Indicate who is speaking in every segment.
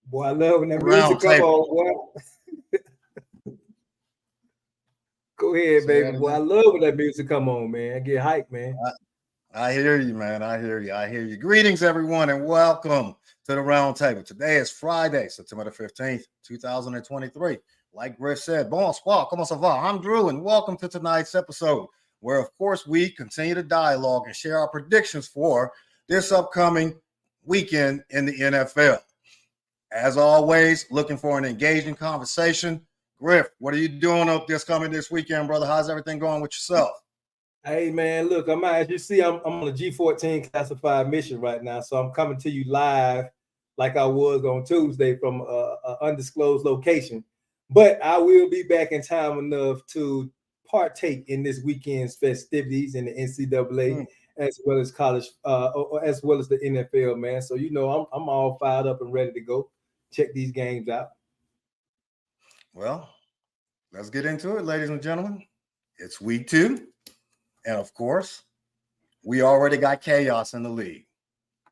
Speaker 1: Boy, I love when that music come
Speaker 2: Roundtable.
Speaker 1: on, boy. Go ahead, baby. Boy, I love when that music come on, man. I get hyped, man.
Speaker 2: I hear you, man. I hear you. Greetings, everyone, and welcome to the Roundtable. Today is Friday, September the 15th, 2023. Like Griff said, bonsoir, comment ça va? I'm Drew, and welcome to tonight's episode, where, of course, we continue to dialogue and share our predictions for this upcoming weekend in the NFL. As always, looking for an engaging conversation. Griff, what are you doing up this weekend, brother? How's everything going with yourself?
Speaker 1: Hey, man, look, as you see, I'm on a G14 classified mission right now, so I'm coming to you live like I was on Tuesday from an undisclosed location. But I will be back in time enough to partake in this weekend's festivities in the NCAA as well as college, as well as the NFL, man. So, you know, I'm all fired up and ready to go. Check these games out.
Speaker 2: Well, let's get into it, ladies and gentlemen. It's week 2. And of course, we already got chaos in the league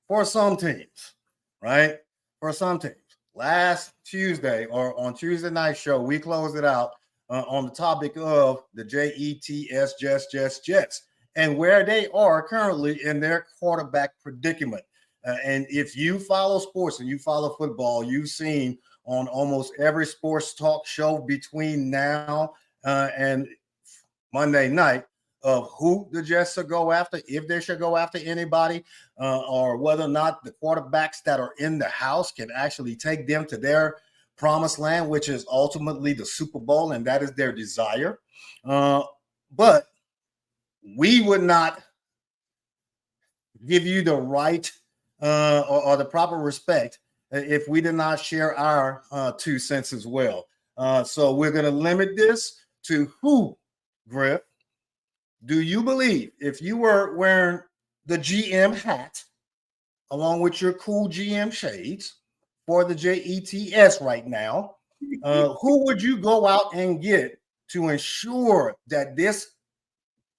Speaker 2: for some teams, right? For some teams. Last Tuesday or on Tuesday night show, we closed it out on the topic of the J.E.T.S. Jets, and where they are currently in their quarterback predicament. And if you follow sports and you follow football, you've seen on almost every sports talk show between now and Monday night of who the Jets should go after, if they should go after anybody, or whether or not the quarterbacks that are in the house can actually take them to their promised land, which is ultimately the Super Bowl, and that is their desire. But we would not give you the right or the proper respect if we did not share our 2 cents as well. So we're going to limit this to who, Griff, do you believe, if you were wearing the GM hat along with your cool GM shades for the J.E.T.S. right now, who would you go out and get to ensure that this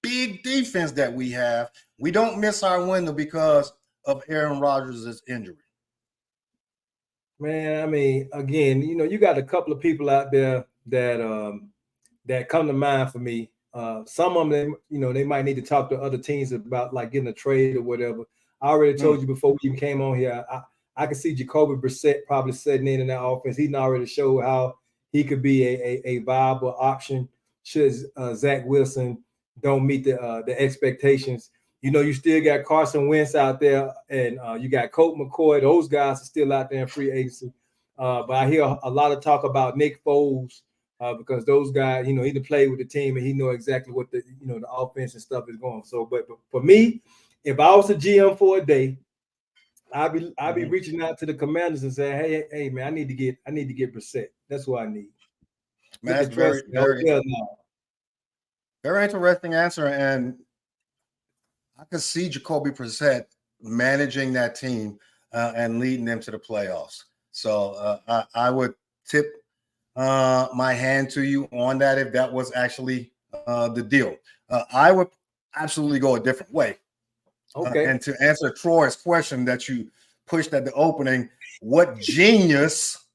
Speaker 2: big defense that we have, we don't miss our window because of Aaron Rodgers' injury?
Speaker 1: Man, I mean, again, you know, you got a couple of people out there that come to mind for me. Some of them, you know, they might need to talk to other teams about like getting a trade or whatever. I already told you before we even came on here, I can see Jacoby Brissett probably setting in that offense. He already showed how he could be a viable option should Zach Wilson don't meet the expectations. You know, you still got Carson Wentz out there, and you got Colt McCoy. Those guys are still out there in free agency. But I hear a lot of talk about Nick Foles because those guys, you know, he done played with the team and he know exactly what the offense and stuff is going. So, but for me, if I was a GM for a day, I'd be reaching out to the Commanders and saying, hey, man, I need to get Brissett. That's what I need.
Speaker 2: Man, that's very interesting answer, and I could see Jacoby Brissett managing that team and leading them to the playoffs. So I would tip my hand to you on that if that was actually the deal. I would absolutely go a different way. Okay. And to answer Troy's question that you pushed at the opening, what genius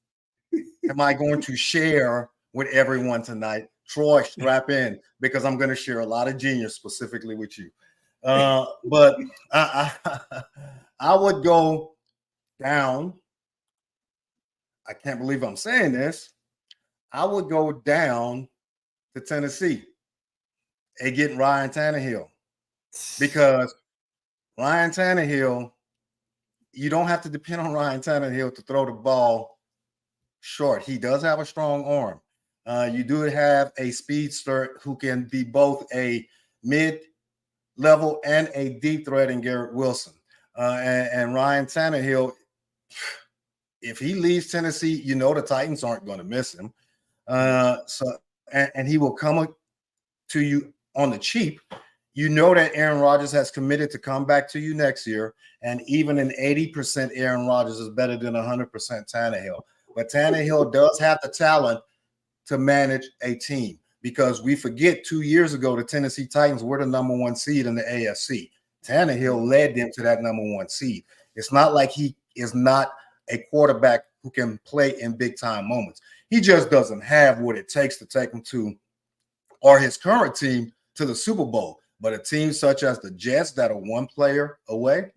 Speaker 2: am I going to share with everyone tonight? Troy, strap in, because I'm going to share a lot of genius specifically with you. But I would go down. I can't believe I'm saying this. I would go down to Tennessee and get Ryan Tannehill, because Ryan Tannehill, you don't have to depend on Ryan Tannehill to throw the ball short. He does have a strong arm. You do have a speedster who can be both a mid-level and a deep threat in Garrett Wilson. And Ryan Tannehill, if he leaves Tennessee, the Titans aren't going to miss him. And he will come to you on the cheap. You know that Aaron Rodgers has committed to come back to you next year, and even an 80% Aaron Rodgers is better than 100% Tannehill. But Tannehill does have the talent to manage a team, because we forget 2 years ago the Tennessee Titans were the number 1 seed in the AFC. Tannehill led them to that number 1 seed. It's not like he is not a quarterback who can play in big-time moments. He just doesn't have what it takes to take him to, or his current team, to the Super Bowl. But a team such as the Jets that are 1 player away,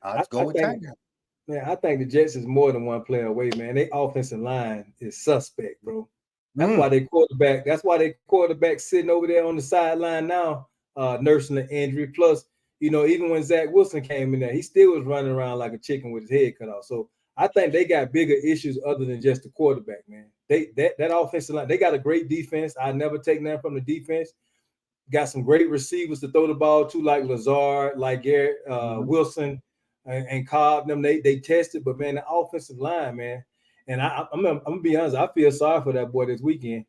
Speaker 2: I'd go with Tannehill.
Speaker 1: Man, I think the Jets is more than 1 player away, man. Their offensive line is suspect, bro. That's why their quarterback sitting over there on the sideline now, nursing the injury. Plus, even when Zach Wilson came in there, he still was running around like a chicken with his head cut off. So I think they got bigger issues other than just the quarterback, man. That offensive line, they got a great defense. I never take that from the defense. Got some great receivers to throw the ball to, like Lazard, like Garrett Wilson and Cobb. Them they tested, but man, the offensive line, man. And I'm gonna be honest, I feel sorry for that boy this weekend.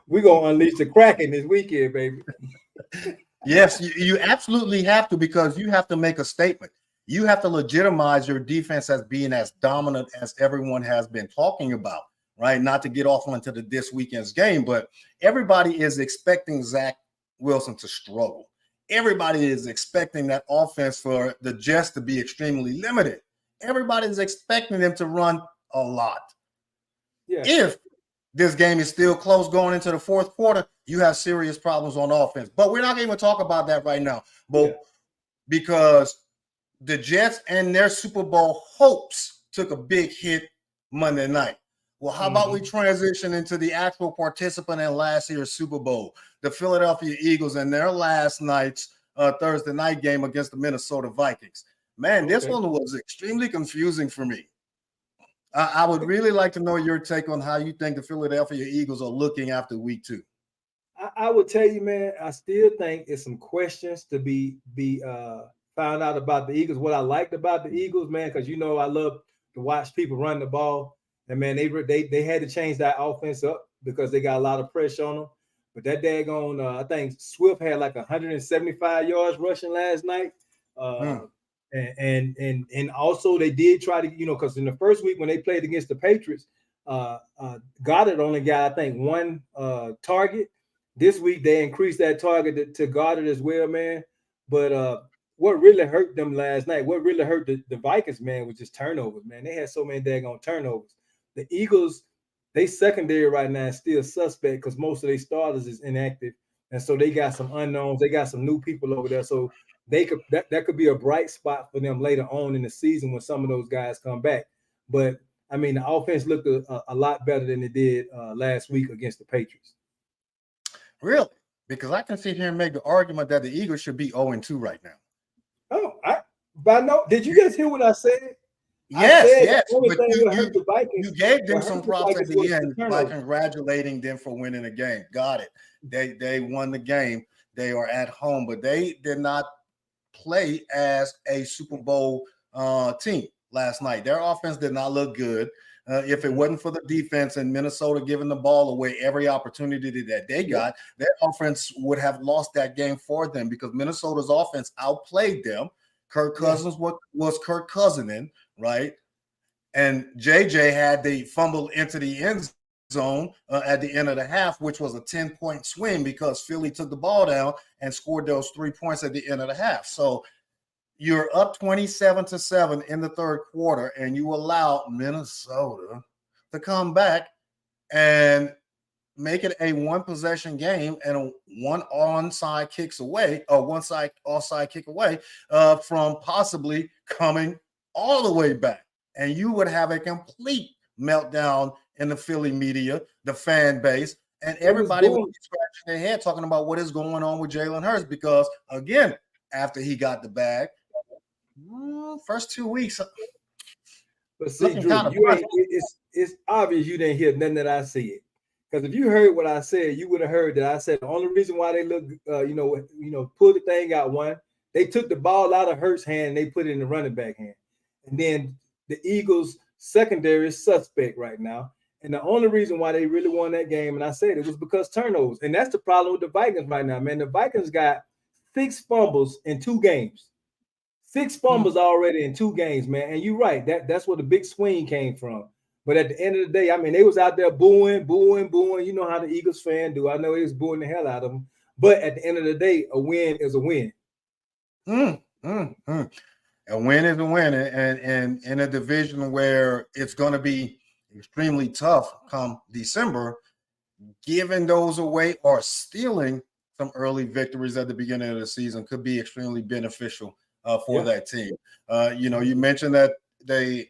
Speaker 1: We're gonna unleash the Kraken this weekend, baby.
Speaker 2: Yes, you absolutely have to, because you have to make a statement. You have to legitimize your defense as being as dominant as everyone has been talking about, right? Not to get off onto this weekend's game, but everybody is expecting Zach Wilson to struggle. Everybody is expecting that offense for the Jets to be extremely limited. Everybody is expecting them to run a lot. Yeah. If this game is still close going into the 4th quarter, you have serious problems on offense. But we're not going to talk about that right now. But because the Jets and their Super Bowl hopes took a big hit Monday night. Well, how about we transition into the actual participant in last year's Super Bowl, the Philadelphia Eagles, and their last night's Thursday night game against the Minnesota Vikings. Man, this one was extremely confusing for me. I would really like to know your take on how you think the Philadelphia Eagles are looking after week 2.
Speaker 1: I would tell you, man, I still think it's some questions to be found out about the Eagles. What I liked about the Eagles, man, because I love to watch people run the ball. And man, they had to change that offense up because they got a lot of pressure on them. But that daggone, I think Swift had like 175 yards rushing last night. And also they did try to, because in the first week when they played against the Patriots, Goddard only got, I think, 1 target. This week they increased that target to Goddard as well, man. But what really hurt them last night, what really hurt the Vikings, man, was just turnovers, man. They had so many daggone turnovers. The Eagles, they secondary right now is still suspect because most of their starters is inactive. And so they got some unknowns. They got some new people over there. So they could that could be a bright spot for them later on in the season when some of those guys come back. But I mean, the offense looked a lot better than it did last week against the Patriots.
Speaker 2: Really? Because I can sit here and make the argument that the Eagles should be 0-2 right now.
Speaker 1: Oh, did you guys hear what I said?
Speaker 2: Yes. But you gave them some props at the end by congratulating them for winning the game. Got it. They won the game. They are at home, but they did not play as a Super Bowl team last night. Their offense did not look good. If it wasn't for the defense and Minnesota giving the ball away every opportunity that they got, their offense would have lost that game for them because Minnesota's offense outplayed them. Kirk Cousins was Kirk Cousining, right? And JJ had the fumble into the end zone at the end of the half, which was a 10-point swing because Philly took the ball down and scored those 3 points at the end of the half. So you're up 27-7 in the 3rd quarter, and you allow Minnesota to come back and make it a 1-possession game and one offside kick away from possibly coming all the way back. And you would have a complete meltdown in the Philly media, the fan base, and everybody would be scratching their head talking about what is going on with Jalen Hurts because, again, after he got the bag, first 2 weeks.
Speaker 1: But see, Drew, it's obvious you didn't hear nothing that I said. Because if you heard what I said, you would have heard that I said the only reason why they look, pull the thing out, one, They took the ball out of Hurts' hand and they put it in the running back hand. And then the Eagles secondary is suspect right now. And the only reason why they really won that game, and I said it was because turnovers. And that's the problem with the Vikings right now, man. The Vikings got 6 fumbles in 2 games. 6 fumbles already in 2 games, man. And you're right. That's where the big swing came from. But at the end of the day, I mean, they was out there booing. You know how the Eagles fan do. I know they was booing the hell out of them. But at the end of the day, a win is a win.
Speaker 2: A win is a win. And in a division where it's going to be extremely tough come December, giving those away or stealing some early victories at the beginning of the season could be extremely beneficial for that team. You mentioned that the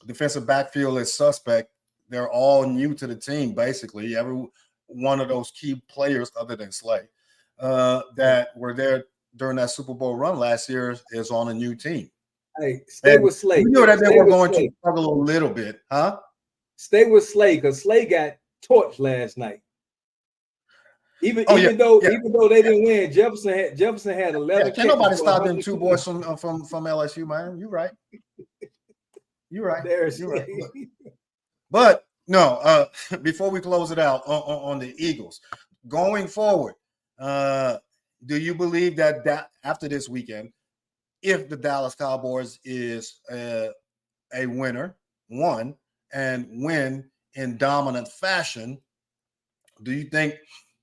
Speaker 2: defensive backfield is suspect. They're all new to the team, basically. Every one of those key players, other than Slay, that were there during that Super Bowl run last year is on a new team.
Speaker 1: Hey, stay with Slay.
Speaker 2: You knew that they were going to struggle a little bit, huh? Stay
Speaker 1: with Slay, because Slay got torched last night. Even though they didn't win, Jefferson had 11.
Speaker 2: Can't nobody stop them 2 boys from LSU, man. You're right. You're right. You're right. But no, before we close it out on the Eagles, going forward, do you believe that after this weekend, if the Dallas Cowboys is a winner, and win in dominant fashion, do you think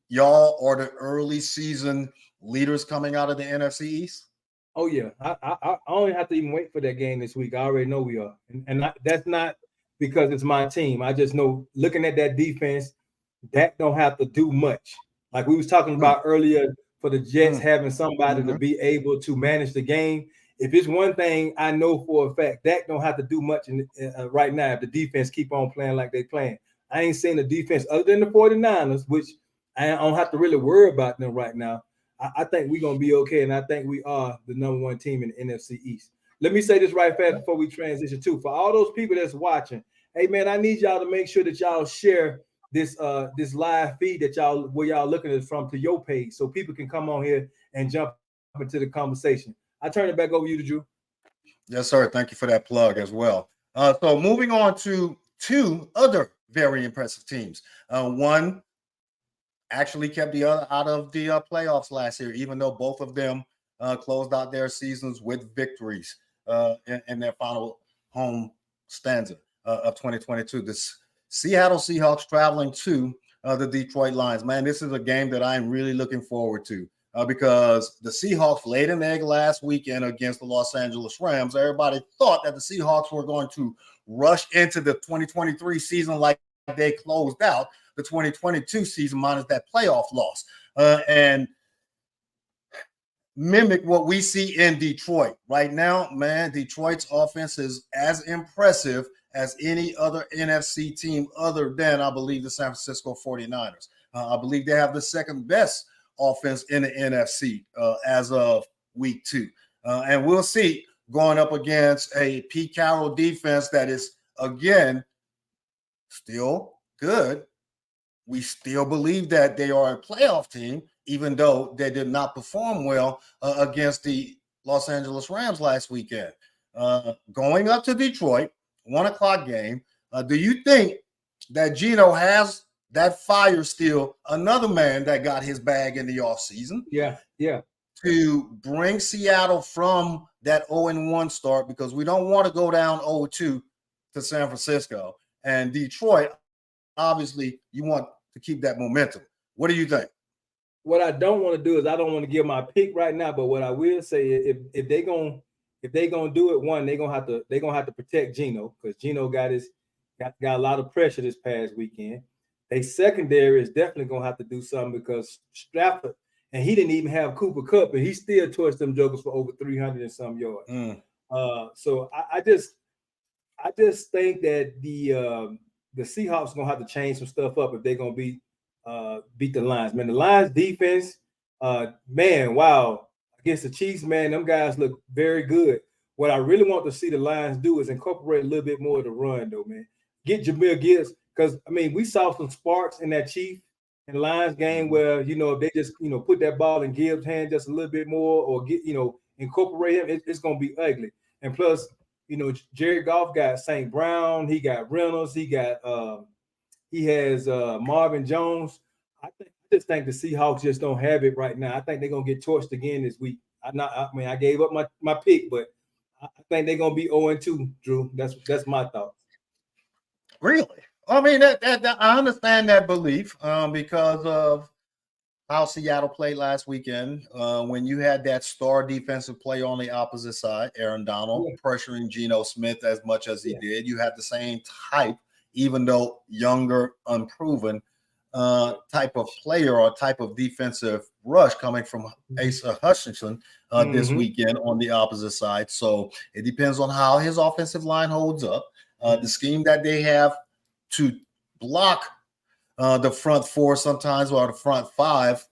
Speaker 2: y'all are the early season leaders coming out of the NFC East?
Speaker 1: Oh yeah, I only have to even wait for that game this week. I already know we are, and that's not because it's my team. I just know, looking at that defense, Dak don't have to do much. Like we was talking about earlier, for the Jets having somebody to be able to manage the game. If it's one thing I know for a fact, Dak don't have to do much right now if the defense keep on playing like they playing. I ain't seen the defense other than the 49ers, which I don't have to really worry about them right now. I think we're going to be okay, and I think we are the number 1 team in the NFC East. Let me say this right fast before we transition too. For all those people that's watching, hey, man, I need y'all to make sure that y'all share this live feed where y'all looking at it from, to your page, so people can come on here and jump into the conversation. I turn it back over to you, Drew.
Speaker 2: Yes, sir. Thank you for that plug as well. So moving on to 2 other very impressive teams. One actually kept the other out of the playoffs last year, even though both of them closed out their seasons with victories in their final home stanza of 2022. The Seattle Seahawks traveling to the Detroit Lions. Man, this is a game that I'm really looking forward to. Because the Seahawks laid an egg last weekend against the Los Angeles Rams. Everybody thought that the Seahawks were going to rush into the 2023 season like they closed out the 2022 season minus that playoff loss and mimic what we see in Detroit. Right now, man, Detroit's offense is as impressive as any other NFC team other than, I believe, the San Francisco 49ers. I believe they have the second best offense in the NFC as of week 2. And we'll see, going up against a Pete Carroll defense that is, again, still good. We still believe that they are a playoff team, even though they did not perform well against the Los Angeles Rams last weekend. Going up to Detroit, 1:00 game. Do you think that Geno has that fire still, another man that got his bag in the offseason?
Speaker 1: Yeah.
Speaker 2: To bring Seattle from that 0-1 start, because we don't want to go down 0-2 to San Francisco. And Detroit, obviously, you want to keep that momentum. What do you think?
Speaker 1: What I don't want to do is, I don't want to give my pick right now, but what I will say is, if they're gonna do it, one, they're gonna have to protect Geno, because Geno got a lot of pressure this past weekend. They secondary is definitely gonna have to do something, because Stafford, and he didn't even have Cooper Kupp, and he still torched them jokers for over 300 and some yards. So I just think that the Seahawks are gonna have to change some stuff up if they're gonna beat the Lions. Man, the Lions defense, man, wow, against the Chiefs, man, them guys look very good. What I really want to see the Lions do is incorporate a little bit more of the run, though, man. Get Jahmyr Gibbs, because I mean, we saw some sparks in that Chief and Lions game where, if they just, put that ball in Gibbs' hand just a little bit more or incorporate him, it's going to be ugly. And plus, Jared Goff got St. Brown, he got Reynolds, he has Marvin Jones. I just think the Seahawks just don't have it right now. I think they're going to get torched again this week. I gave up my pick, but I think they're going to be 0-2, Drew. That's my thought.
Speaker 2: Really? I mean, that I understand that belief because of how Seattle played last weekend. When you had that star defensive play on the opposite side, Aaron Donald pressuring Geno Smith as much as he did. You had the same type, even though younger, unproven type of player or type of defensive rush coming from Asa Hutchinson this weekend on the opposite side. So it depends on how his offensive line holds up. The scheme that they have to block the front four sometimes or the front five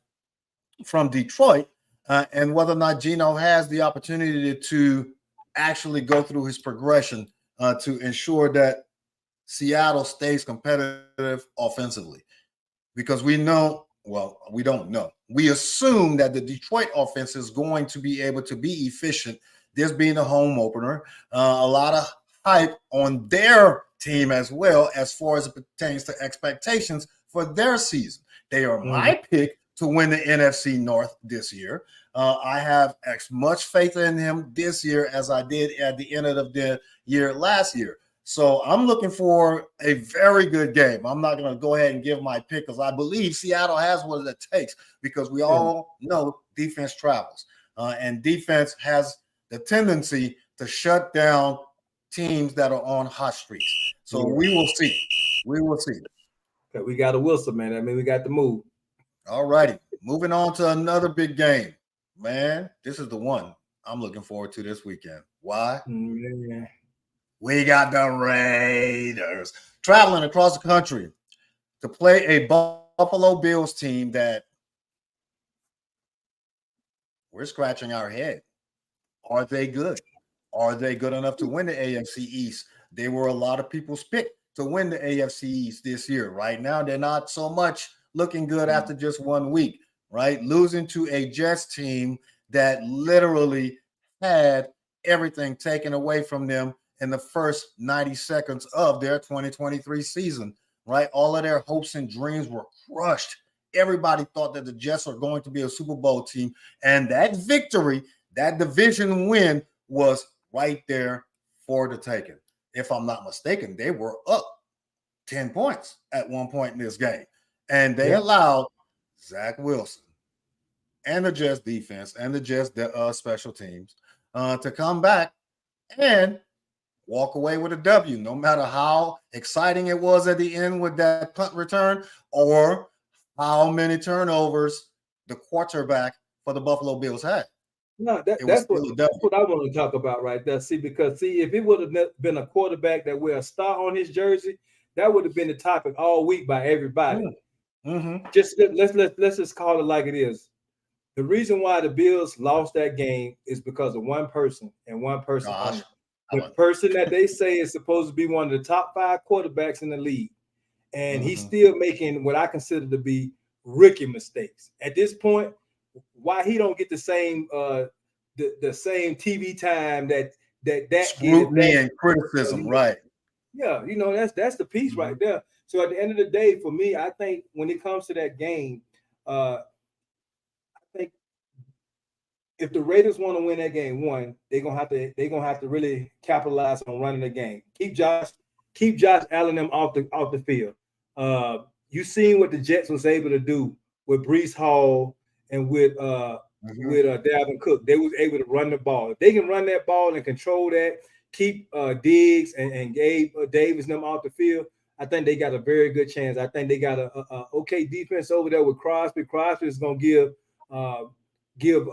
Speaker 2: from Detroit, and whether or not Geno has the opportunity to actually go through his progression to ensure that Seattle stays competitive offensively. Because we don't know. We assume that the Detroit offense is going to be able to be efficient. This being a home opener, a lot of hype on their team as well as far as it pertains to expectations for their season. They are my pick to win the NFC North this year. I have as much faith in him this year as I did at the end of the year last year. So I'm looking for a very good game. I'm not going to go ahead and give my pick because I believe Seattle has what it takes because we all know defense travels. And defense has the tendency to shut down teams that are on hot streaks. So we will see. We will see.
Speaker 1: Okay, we got a whistle, man. I mean, we got the move.
Speaker 2: All righty. Moving on to another big game. Man, this is the one I'm looking forward to this weekend. Why? We got the Raiders traveling across the country to play a Buffalo Bills team that we're scratching our head. Are they good? Are they good enough to win the AFC East? They were a lot of people's pick to win the AFC East this year. Right now, they're not so much looking good after just 1 week, right? Losing to a Jets team that literally had everything taken away from them in the first 90 seconds of their 2023 season, right? All of their hopes and dreams were crushed. Everybody thought that the Jets were going to be a Super Bowl team. And that victory, that division win was right there for the taking. If I'm not mistaken, they were up 10 points at one point in this game. And they allowed Zach Wilson and the Jets defense and the Jets special teams to come back and walk away with a W, no matter how exciting it was at the end with that punt return or how many turnovers the quarterback for the Buffalo Bills had.
Speaker 1: No, that's what I want to talk about right there. Because if it would have been a quarterback that wear a star on his jersey, that would have been the topic all week by everybody. Just let's just call it like it is. The reason why the Bills lost that game is because of one person and one person only. The person that they say is supposed to be one of the top 5 quarterbacks in the league. And he's still making what I consider to be rookie mistakes. At this point, why he don't get the same the same TV time that
Speaker 2: scrutiny and criticism, right?
Speaker 1: Yeah, that's the piece right there. So at the end of the day, for me, I think when it comes to that game, I think if the Raiders want to win that game, they're gonna have to really capitalize on running the game. Keep Josh Allen them off the field. You seen what the Jets was able to do with Breece Hall and with Dalvin Cook. They was able to run the ball. If they can run that ball and control that, keep Diggs and Gabe Davis them off the field, I think they got a very good chance. I think they got a okay defense over there with Crosby. Crosby is going to give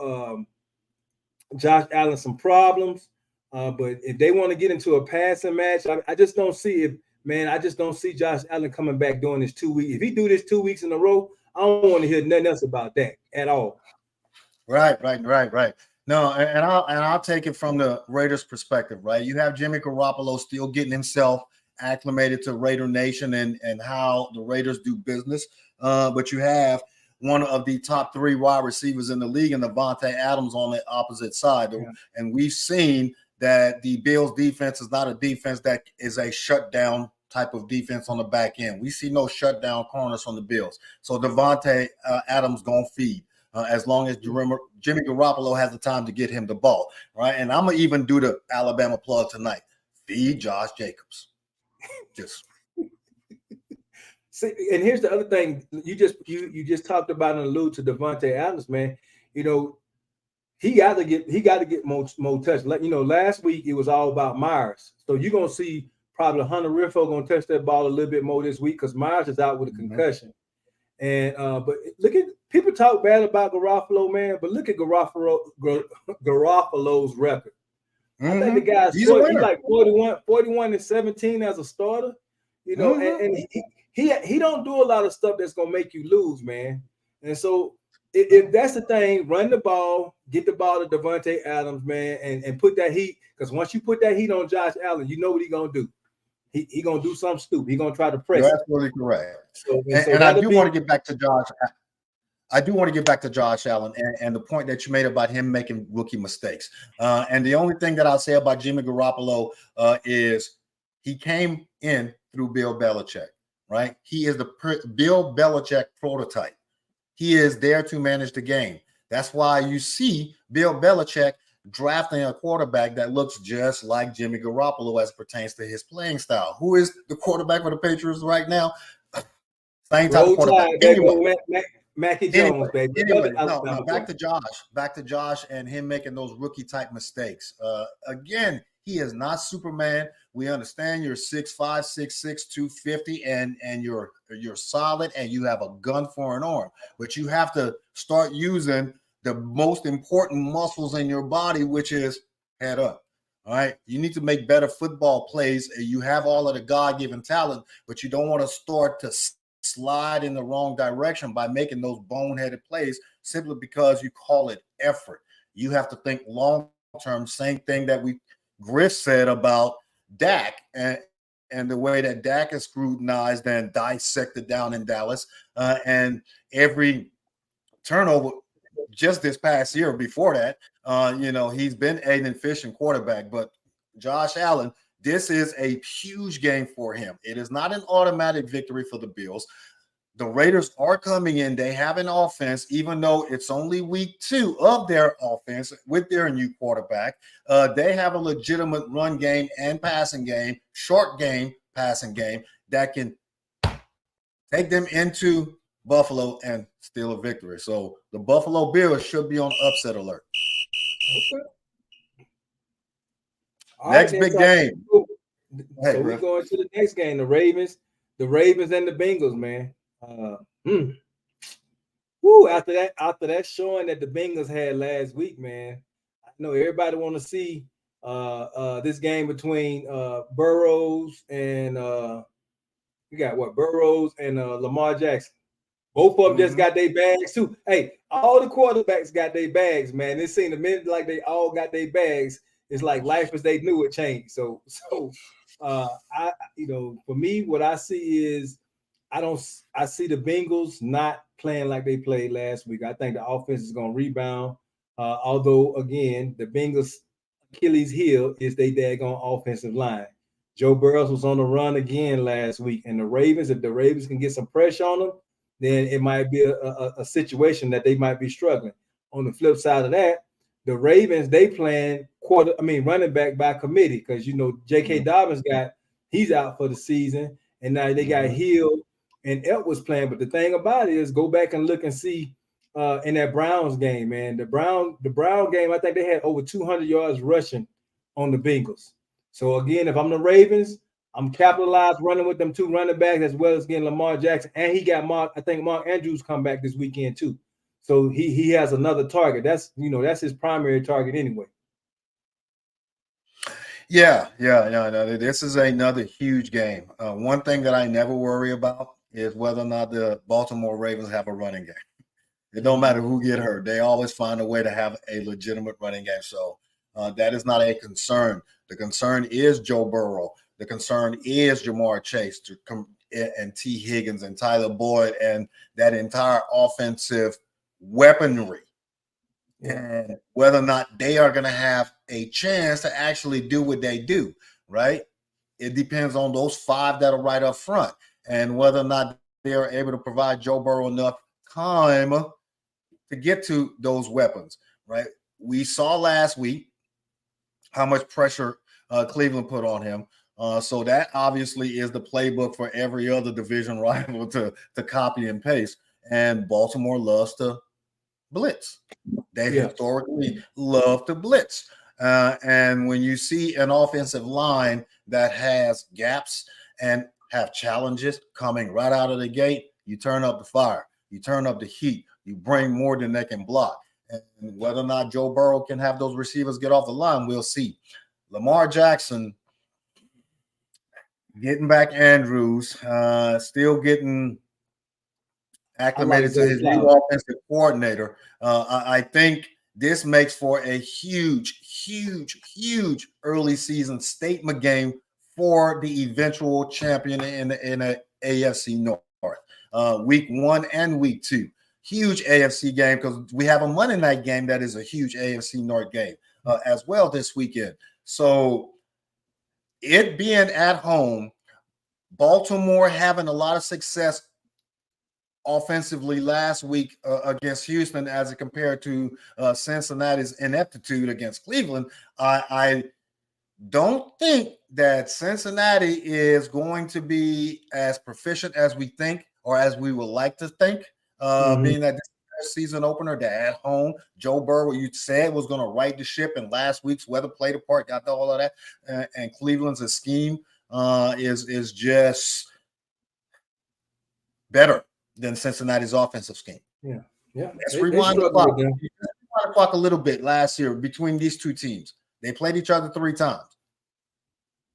Speaker 1: Josh Allen some problems. But if they want to get into a passing match, I just don't see it, man. I just don't see Josh Allen coming back doing this 2 weeks. If he do this 2 weeks in a row, I don't want to hear nothing else about that at all.
Speaker 2: Right. No, and I'll take it from the Raiders' perspective, right? You have Jimmy Garoppolo still getting himself acclimated to Raider Nation and how the Raiders do business. But you have one of the top 3 wide receivers in the league, and Davante Adams on the opposite side. Yeah. And we've seen that the Bills defense is not a defense that is a shutdown type of defense on the back end. We see no shutdown corners from the Bills. So Davante Adams going to feed as long as Jimmy Garoppolo has the time to get him the ball, right? And I'm going to even do the Alabama plug tonight. Feed Josh Jacobs. Just
Speaker 1: see, and here's the other thing. You just talked about and allude to Davante Adams, man. You know, he got to get more touch. Like, you know, last week it was all about Myers. So you're gonna see probably Hunter Renfrow gonna touch that ball a little bit more this week because Myers is out with a concussion. And but look at people talk bad about Garoppolo, man, but look at Garoppolo's record. I think the guy's he's like 41-17 as a starter. You know, and he don't do a lot of stuff that's gonna make you lose, man. And so if that's the thing, run the ball, get the ball to Davante Adams, man, and put that heat. Because once you put that heat on Josh Allen, you know what he's gonna do. He gonna do something stupid. He's gonna try to press.
Speaker 2: You're absolutely correct. So I do want to get back to Josh. I do want to get back to Josh Allen and the point that you made about him making rookie mistakes. And the only thing that I'll say about Jimmy Garoppolo is he came in through Bill Belichick, right? He is the Bill Belichick prototype. He is there to manage the game. That's why you see Bill Belichick drafting a quarterback that looks just like Jimmy Garoppolo as pertains to his playing style. Who is the quarterback for the Patriots right now? Same type of quarterback.
Speaker 1: Anyway. Mackie Jones, baby.
Speaker 2: Anyway, no, back to Josh and him making those rookie type mistakes. Again, he is not Superman. We understand you're 6'5", 6'6", 250, and you're solid and you have a gun for an arm. But you have to start using the most important muscles in your body, which is head up. All right. You need to make better football plays. You have all of the God-given talent, but you don't want to start to slide in the wrong direction by making those boneheaded plays simply because you call it effort. You have to think long term. Same thing that Griff said about Dak and the way that Dak is scrutinized and dissected down in Dallas, and every turnover just this past year. Before that, he's been Aiden Fishing quarterback, but Josh Allen, this is a huge game for him. It is not an automatic victory for the Bills. The Raiders are coming in. They have an offense, even though it's only week 2 of their offense with their new quarterback. They have a legitimate run game and passing game, short game, passing game that can take them into Buffalo and steal a victory. So the Buffalo Bills should be on upset alert.
Speaker 1: Okay.
Speaker 2: Next big game.
Speaker 1: So we're going to the next game. The Ravens and the Bengals, man. After that showing that the Bengals had last week, man, I know everybody want to see this game between Burrows and Burrows and Lamar Jackson. Both of them just got their bags too. Hey, all the quarterbacks got their bags, man. It seemed a minute like they all got their bags. It's like life as they knew it changed. So for me, what I see is I see the Bengals not playing like they played last week. I think the offense is going to rebound. Although again, the Bengals' Achilles heel is they daggone offensive line. Joe Burrow was on the run again last week, and the Ravens, if the Ravens can get some pressure on them, then it might be a situation that they might be struggling. On the flip side of that, the Ravens, they playing running back by committee because J.K. Dobbins he's out for the season, and now they got Hill and Elk was playing. But the thing about it is, go back and look and see in that Browns game, man. The Brown game, I think they had over 200 yards rushing on the Bengals. So again, if I'm the Ravens, I'm capitalized running with them 2 running backs as well as getting Lamar Jackson, and he got Mark Andrews come back this weekend too. So he has another target. That's his primary target anyway.
Speaker 2: Yeah. No, this is another huge game. One thing that I never worry about is whether or not the Baltimore Ravens have a running game. It don't matter who get hurt. They always find a way to have a legitimate running game. So that is not a concern. The concern is Joe Burrow. the concern is Jamar Chase and T. Higgins and Tyler Boyd and that entire offensive weaponry. And whether or not they are going to have a chance to actually do what they do, right? It depends on those 5 that are right up front and whether or not they are able to provide Joe Burrow enough time to get to those weapons, right? We saw last week how much pressure Cleveland put on him. So that obviously is the playbook for every other division rival to copy and paste. And Baltimore loves to blitz. They historically love to blitz. And when you see an offensive line that has gaps and have challenges coming right out of the gate, you turn up the fire, you turn up the heat, you bring more than they can block. And whether or not Joe Burrow can have those receivers get off the line, we'll see. Lamar Jackson getting back Andrews, still getting acclimated to his new offensive coordinator. I think this makes for a huge early season statement game for the eventual champion in the AFC North. Week 1 and week 2. Huge AFC game because we have a Monday night game that is a huge AFC North game as well this weekend. So it being at home, Baltimore having a lot of success offensively last week against Houston as it compared to Cincinnati's ineptitude against Cleveland. I don't think that Cincinnati is going to be as proficient as we think or as we would like to think, being that this season opener, that at home, Joe Burrow, you said was going to right the ship, and last week's weather played a part, got all of that, and Cleveland's scheme is just better than Cincinnati's offensive scheme. Let's rewind the clock a little bit. Last year between these two teams, they played each other 3 times.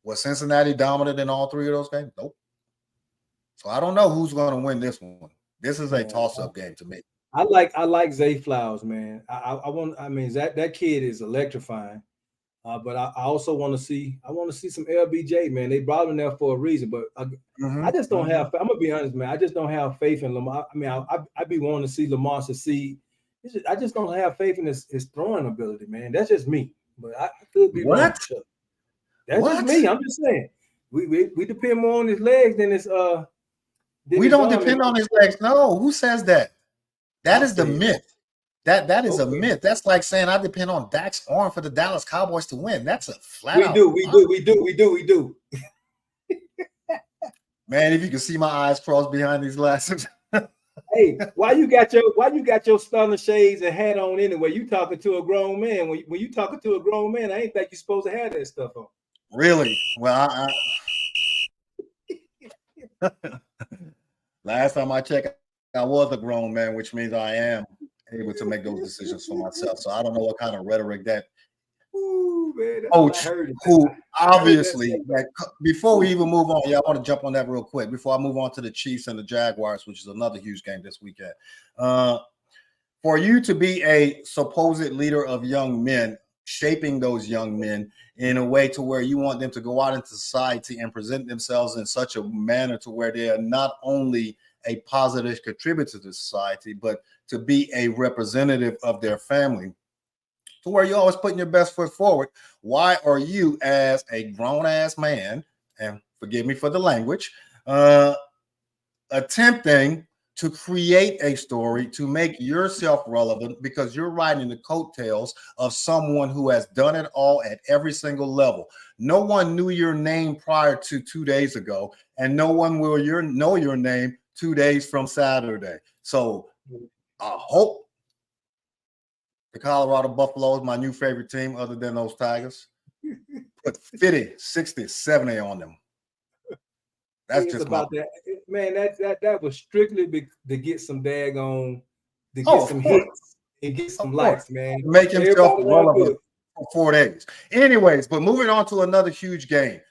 Speaker 2: Was Cincinnati dominant in all 3 of those games? Nope. So I don't know who's going to win this one. This is a toss-up game to me.
Speaker 1: I like Zay Flowers, man. I mean that kid is electrifying. But I also want to see some LBJ, man. They brought him there for a reason, but I just don't have. I'm gonna be honest, man. I just don't have faith in Lamar. I mean, I be wanting to see Lamar succeed. I just don't have faith in his throwing ability, man. That's just me. But I could be wrong. That's just me. I'm just saying. We depend more on his legs than his
Speaker 2: we don't depend on his legs. No, who says that? That is the myth. That is a myth. That's like saying I depend on Dak's arm for the Dallas Cowboys to win. That's a flat out.
Speaker 1: We do.
Speaker 2: Man, if you can see my eyes crossed behind these glasses.
Speaker 1: Hey, why you got your stunner shades and hat on anyway? You talking to a grown man. When you talking to a grown man, I ain't think you're supposed to have that stuff on.
Speaker 2: Really? Well, last time I checked, I was a grown man, which means I am able to make those decisions for myself. So I don't know what kind of rhetoric that coach, who obviously, before we even move on, I want to jump on that real quick before I move on to the Chiefs and the Jaguars, which is another huge game this weekend. For you to be a supposed leader of young men, shaping those young men in a way to where you want them to go out into society and present themselves in such a manner to where they are not only a positive contributor to society, but to be a representative of their family, to where you're always putting your best foot forward. Why are you, as a grown-ass man, and forgive me for the language, attempting to create a story to make yourself relevant because you're riding the coattails of someone who has done it all at every single level? No one knew your name prior to 2 days ago, and no one will know your name 2 days from Saturday. So I hope the Colorado Buffaloes, my new favorite team other than those Tigers, put 50, 60, 70 on them. That's just
Speaker 1: about that. Man, that was strictly to get some daggone, to get some hits and get some likes, man.
Speaker 2: Make himself relevant for 4 days. Anyways, but moving on to another huge game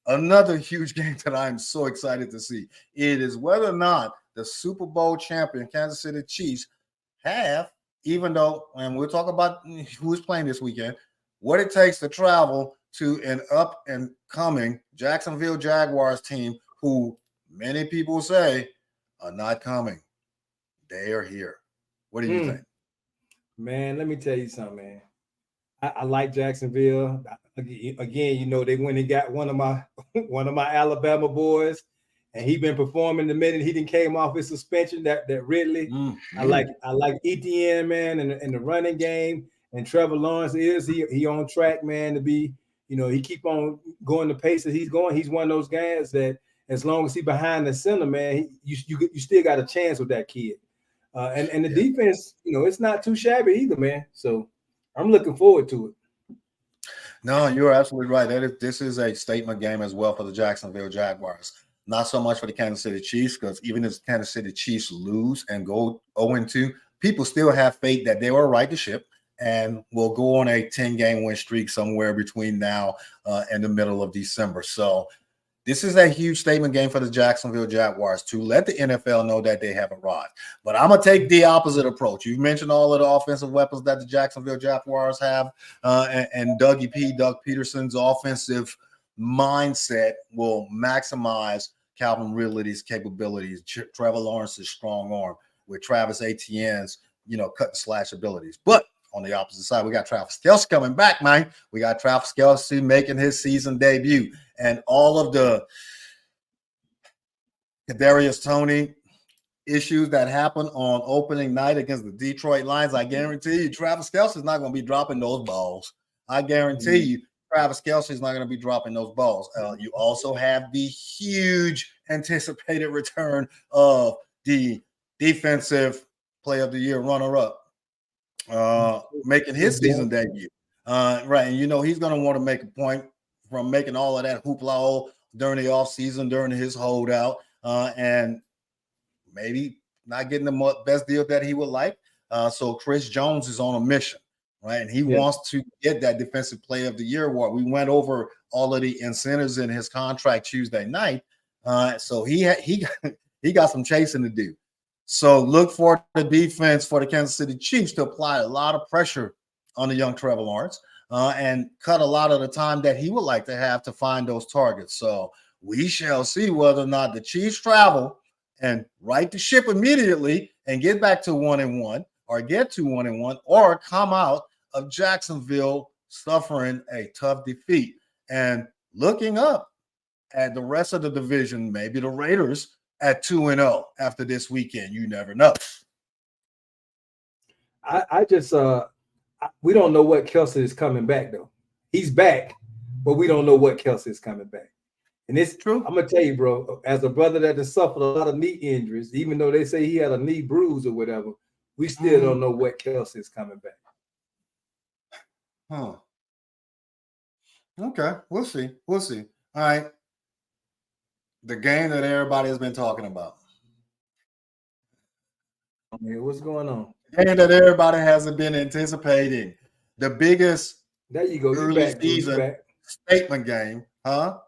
Speaker 2: that I'm so excited to see. It is whether or not the Super Bowl champion Kansas City Chiefs have, even though, and we'll talk about who's playing this weekend, what it takes to travel to an up and coming Jacksonville Jaguars team who many people say are not coming. They are here. What do you think?
Speaker 1: Man, let me tell you something, man. I like Jacksonville. Again, you know, they went and got one of my Alabama boys, and he been performing the minute he didn't came off his suspension. That Ridley. I like ETN, man, in the running game. And Trevor Lawrence he on track, man, to be, you know, he keep on going the pace that he's going. He's one of those guys that as long as he behind the center, man, you still got a chance with that kid. And the defense, you know, it's not too shabby either, man. So I'm looking forward to it.
Speaker 2: No, you're absolutely right. This is a statement game as well for the Jacksonville Jaguars. Not so much for the Kansas City Chiefs, because even if Kansas City Chiefs lose and go 0-2, people still have faith that they will right the ship and will go on a 10-game win streak somewhere between now and the middle of December. So this is a huge statement game for the Jacksonville Jaguars to let the NFL know that they have arrived. But I'm going to take the opposite approach. You've mentioned all of the offensive weapons that the Jacksonville Jaguars have, and Doug Peterson's offensive mindset will maximize Calvin Ridley's capabilities, Trevor Lawrence's strong arm, with Travis Etienne's, you know, cut and slash abilities. But on the opposite side, we got Travis Kelce coming back, man. We got Travis Kelce making his season debut. And all of the Kadarius Toney issues that happened on opening night against the Detroit Lions, I guarantee you Travis Kelce is not going to be dropping those balls. I guarantee you Travis Kelce is not going to be dropping those balls. You also have the huge anticipated return of the defensive player of the year runner-up, making his season debut. Right. And, you know, he's going to want to make a point from making all of that hoopla during the offseason, during his holdout, and maybe not getting the best deal that he would like. So Chris Jones is on a mission, right? And he wants to get that Defensive Player of the Year award. We went over all of the incentives in his contract Tuesday night. So he got some chasing to do. So look for the defense for the Kansas City Chiefs to apply a lot of pressure on the young Trevor Lawrence and cut a lot of the time that he would like to have to find those targets. So we shall see whether or not the Chiefs travel and right the ship immediately and get back to 1-1 or get to 1-1 or come out of Jacksonville suffering a tough defeat and looking up at the rest of the division, maybe the Raiders at 2-0 after this weekend. You never know.
Speaker 1: I just we don't know what Kelce is coming back though. He's back, but we don't know what Kelce is coming back. And it's true. I'm gonna tell you, bro, as a brother that has suffered a lot of knee injuries, even though they say he had a knee bruise or whatever, we still don't know what Kelce is coming back.
Speaker 2: Huh. Okay, we'll see. We'll see. All right. The game that everybody has been talking about.
Speaker 1: What's going on?
Speaker 2: The game that everybody hasn't been anticipating. The biggest
Speaker 1: there you go.
Speaker 2: early season statement game, huh?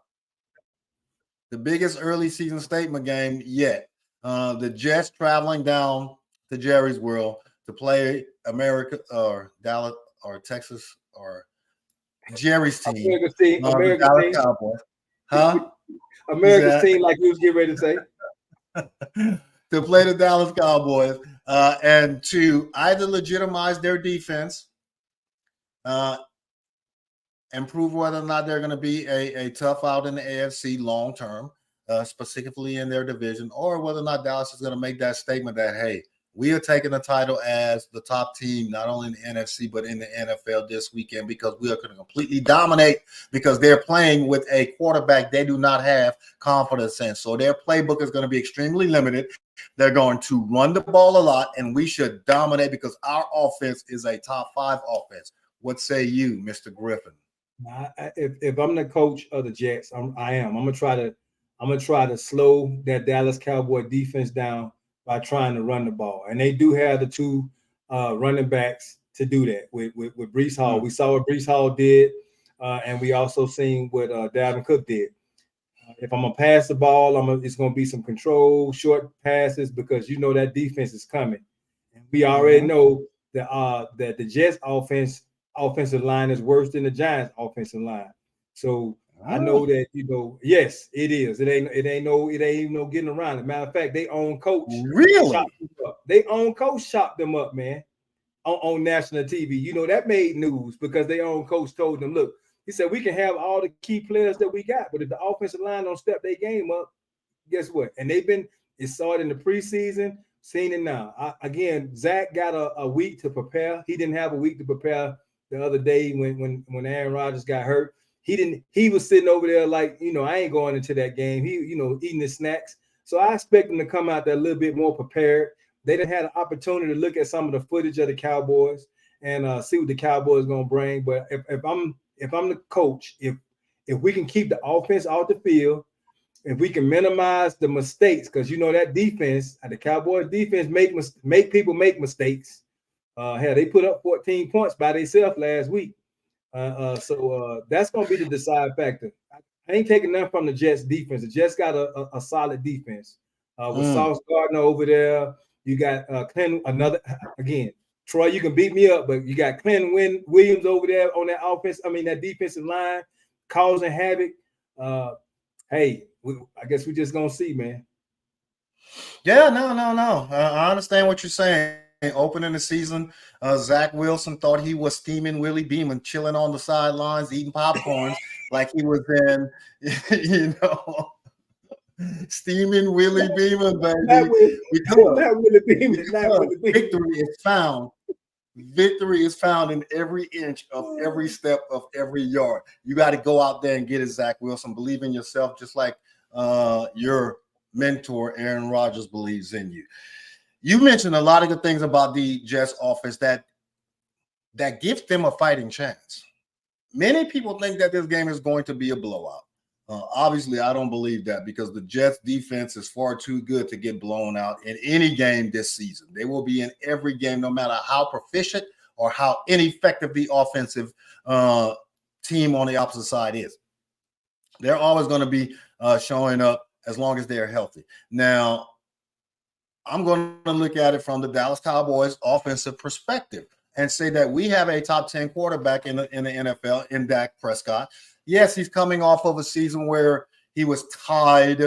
Speaker 2: The biggest early season statement game yet. The Jets traveling down to Jerry's World to play America or Dallas or Texas or Jerry's team.
Speaker 1: America's team.
Speaker 2: Cowboys. Huh?
Speaker 1: America's team, like you was getting ready to say.
Speaker 2: To play the Dallas Cowboys and to either legitimize their defense and prove whether or not they're going to be a tough out in the AFC long term, specifically in their division, or whether or not Dallas is going to make that statement that, hey, we are taking the title as the top team, not only in the NFC, but in the NFL this weekend because we are going to completely dominate because they're playing with a quarterback they do not have confidence in. So their playbook is going to be extremely limited. They're going to run the ball a lot, and we should dominate because our offense is a top 5 offense. What say you, Mr. Griffin?
Speaker 1: If I'm the coach of the Jets, I'm gonna try to slow that Dallas Cowboy defense down by trying to run the ball, and they do have the 2 running backs to do that with Breece Hall. We saw what Breece Hall did, and we also seen what Dalvin Cook did. If I'm gonna pass the ball, it's gonna be some control, short passes because you know that defense is coming, and we already know that the Jets offensive line is worse than the Giants offensive line. So I know that, yes, it is. It ain't no getting around it. Matter of fact, they own coach
Speaker 2: Really?
Speaker 1: chopped them up. They own coach chopped them up, man, on national TV. That made news because they own coach told them, look, he said we can have all the key players that we got, but if the offensive line don't step their game up, guess what? And it started in the preseason, seen it now. Again, Zach got a week to prepare. He didn't have a week to prepare the other day when Aaron Rodgers got hurt. He was sitting over there like, I ain't going into that game. He, eating his snacks. So I expect him to come out there a little bit more prepared. They done had an opportunity to look at some of the footage of the Cowboys and see what the Cowboys gonna bring. But if I'm the coach, if we can keep the offense off the field, if we can minimize the mistakes, because that defense, the Cowboys defense make people make mistakes. Hell, they put up 14 points by themselves last week. So that's going to be the decide factor. I ain't taking nothing from the Jets defense. The Jets got a solid defense. With Sauce Gardner over there, you got Clint, again, Troy, you can beat me up, but you got Clint Williams over there on that offense. I mean, that defensive line causing havoc. Hey, I guess we just going to see, man.
Speaker 2: Yeah, no. I understand what you're saying. Opening the season, Zach Wilson thought he was steaming Willie Beeman, chilling on the sidelines, eating popcorns like he was in, steaming Willie Beeman, baby.
Speaker 1: Not Willie Beeman.
Speaker 2: Victory is found. Victory is found in every inch of every step of every yard. You got to go out there and get it, Zach Wilson. Believe in yourself, just like your mentor, Aaron Rodgers, believes in you. You mentioned a lot of good things about the Jets offense that gives them a fighting chance. Many people think that this game is going to be a blowout. Obviously, I don't believe that because the Jets defense is far too good to get blown out in any game this season. They will be in every game, no matter how proficient or how ineffective the offensive team on the opposite side is. They're always going to be showing up as long as they're healthy. Now, I'm going to look at it from the Dallas Cowboys offensive perspective and say that we have a top 10 quarterback in the NFL in Dak Prescott. Yes, he's coming off of a season where he was tied